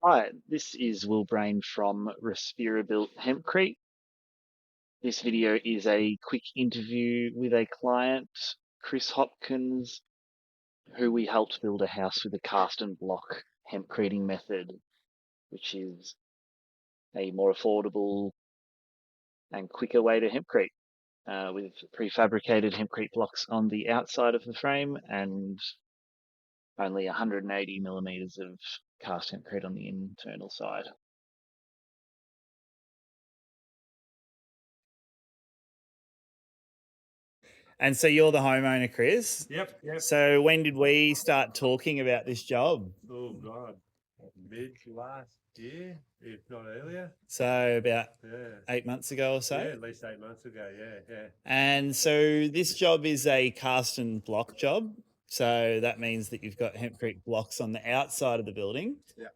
Hi, this is Will Brain from RespiraBuilt Hempcrete. This video is a quick interview with a client, Chris Hopkins, who we helped build a house with a cast and block hempcreting method, which is a more affordable and quicker way to hempcrete, with prefabricated hempcrete blocks on the outside of the frame and only 180 millimeters of cast hempcrete on the internal side. And so you're the homeowner, Chris. Yep. So when did we start talking about this job? Oh God, mid last year, if not earlier. So about Yeah. 8 months ago or so. Yeah, at least 8 months ago. Yeah. And so this job is a cast and block job. So that means that you've got hempcrete blocks on the outside of the building. Yeah.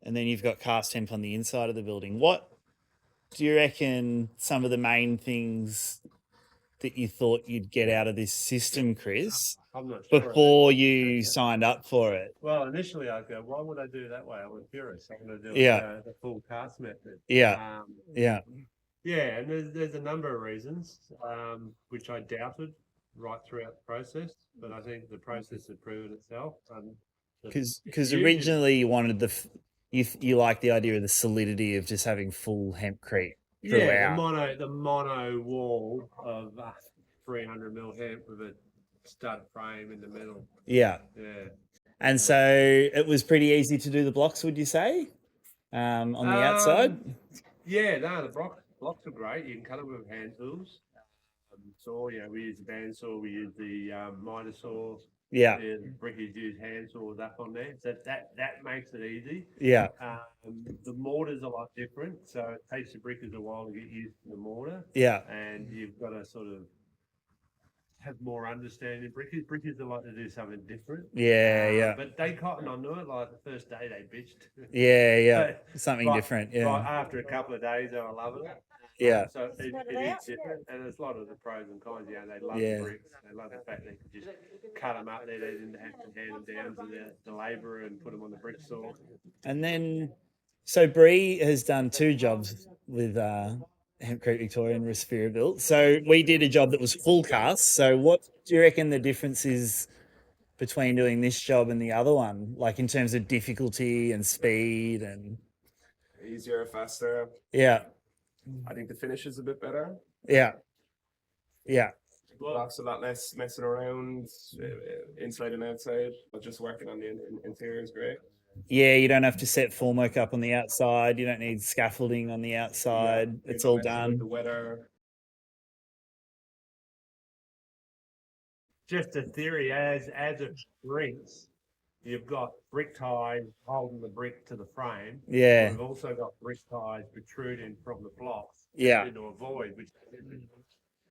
And then you've got cast hemp on the inside of the building. What do you reckon some of the main things that you thought you'd get out of this system, Chris, I'm not sure. before you signed up for it? Well, initially I'd go, why would I do it that way? I was curious. I'm going to do the full cast method. Yeah. Yeah, and there's a number of reasons, which I doubted right throughout the process, but I think the process has proven itself. Because originally you wanted you like the idea of the solidity of just having full hempcrete throughout. Yeah, the mono wall of 300 mil hemp with a stud frame in the middle. Yeah. And so it was pretty easy to do the blocks, would you say, on the outside? Yeah, no, the blocks are great. You can cut them with hand tools. So we use the bandsaw, we use the miter saw. Yeah. The brickers use hand saws up on there, so that makes it easy. Yeah. The mortar's a lot different, so it takes the brickers a while to get used to the mortar. Yeah. And you've got to sort of have more understanding. Brickers are like to do something different. Yeah. But they cotton onto it. Like the first day they bitched. Yeah. Something different. Yeah. Right after a couple of days, they were loving it. Yeah. So it is different, and there's a lot of the pros and cons. They love the bricks. They love the fact they can just cut them up there. They didn't have to hand them down to the labourer and put them on the brick saw. And then, so Bree has done 2 jobs with Hempcrete Victoria and RespiraBuilt. So we did a job that was full cast. So what do you reckon the difference is between doing this job and the other one, like in terms of difficulty and speed and easier, faster? Yeah. I think the finish is a bit better. Yeah. Blocks a lot less messing around, inside and outside, but just working on the interior is great. Yeah, you don't have to set formwork up on the outside. You don't need scaffolding on the outside. It's all done. The weather. Just a theory, as it shrinks, you've got brick ties holding the brick to the frame. Yeah. We've also got brick ties protruding from the blocks into a void, which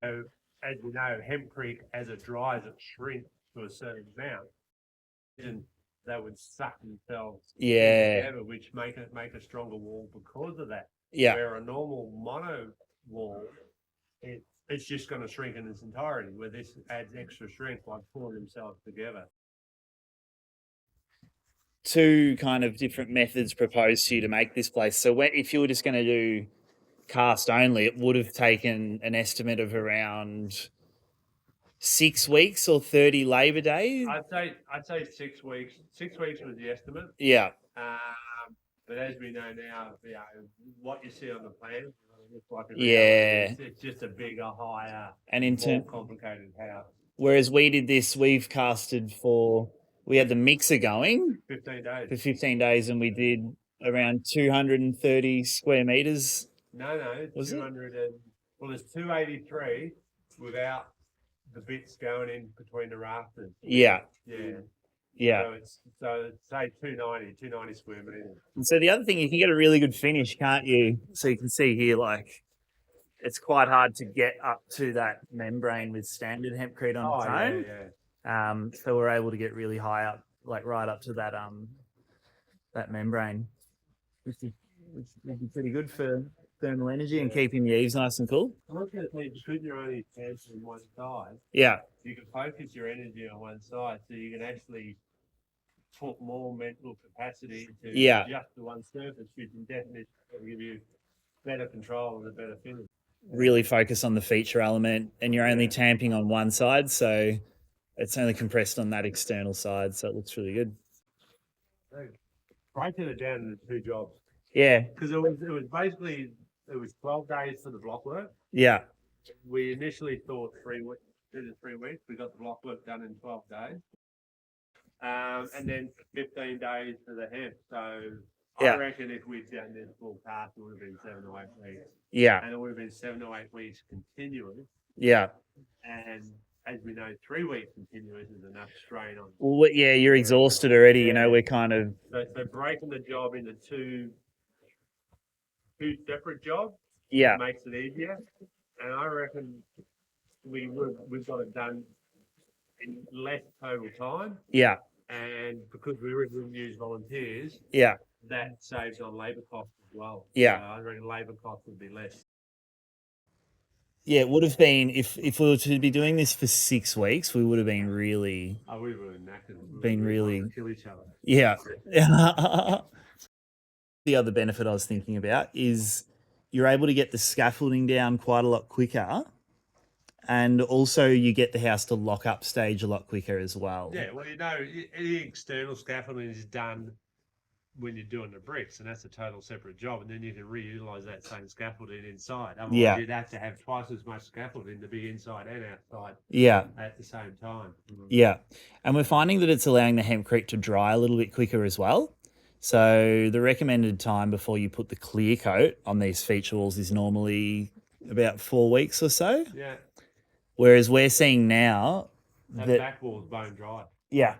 so, as you know, hempcrete as it dries, it shrinks to a certain amount. And that would suck themselves together, which make a stronger wall because of that. Yeah. Where a normal mono wall, it's just going to shrink in its entirety, where this adds extra strength by pulling themselves together. 2 kind of different methods proposed to you to make this place. So if you were just going to do cast only, it would have taken an estimate of around 6 weeks or 30 labour days. I'd say 6 weeks. 6 weeks was the estimate. Yeah. But as we know now, what you see on the plan, looks like it's just a bigger, higher, and more complicated house. Whereas we did this, we've casted we had the mixer going 15 days. For 15 days, and we did around 230 square meters. No, was 200 it? Well, there's 283 without the bits going in between the rafters. Yeah. So say 290 square meters. And so the other thing, you can get a really good finish, can't you? So you can see here, like, it's quite hard to get up to that membrane with standard hempcrete on its own. Yeah. So we're able to get really high up, like right up to that that membrane, which would be pretty good for thermal energy and keeping the eaves nice and cool. I'm looking at because you're only answering one side. Yeah. You can focus your energy on one side, so you can actually put more mental capacity into Yeah. just the one surface, which can definitely give you better control and a better finish. Really focus on the feature element, and you're only Yeah. tamping on one side, so it's only compressed on that external side, so it looks really good. Breaking it down into 2 jobs. Yeah. Because it was basically, it was 12 days for the block work. Yeah. We initially thought 3 weeks, 2 to 3 weeks. We got the block work done in 12 days. And then 15 days for the hemp. So Yeah. I reckon if we'd done this full cast, it would have been 7 or 8 weeks. Yeah. And it would have been 7 or 8 weeks continuous. Yeah. And as we know, 3 weeks continuous is enough strain on. Well, yeah, you're exhausted already. You know, Yeah. we're kind of So breaking the job into two separate jobs yeah. makes it easier. And I reckon we've got it done in less total time. Yeah. And because we originally use volunteers, Yeah. that saves on labour costs as well. Yeah. I reckon labour costs would be less. Yeah, it would have been if we were to be doing this for 6 weeks, we would have been really Oh, we were knackered. been We really wanted to kill each other. yeah. The other benefit I was thinking about is you're able to get the scaffolding down quite a lot quicker, and also you get the house to lock up stage a lot quicker as well. Yeah, well, you know, any external scaffolding is done when you're doing the bricks, and that's a total separate job, and then you can reutilize that same scaffolding inside. Otherwise, Yeah. you'd have to have twice as much scaffolding to be inside and outside Yeah. at the same time. Yeah. And we're finding that it's allowing the hempcrete to dry a little bit quicker as well. So the recommended time before you put the clear coat on these feature walls is normally about 4 weeks or so. Yeah, Whereas we're seeing now that that back wall's bone dry yeah,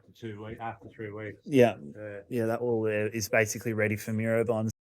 after 3 weeks. yeah, Yeah. yeah, that wall there is basically ready for Miro bonds.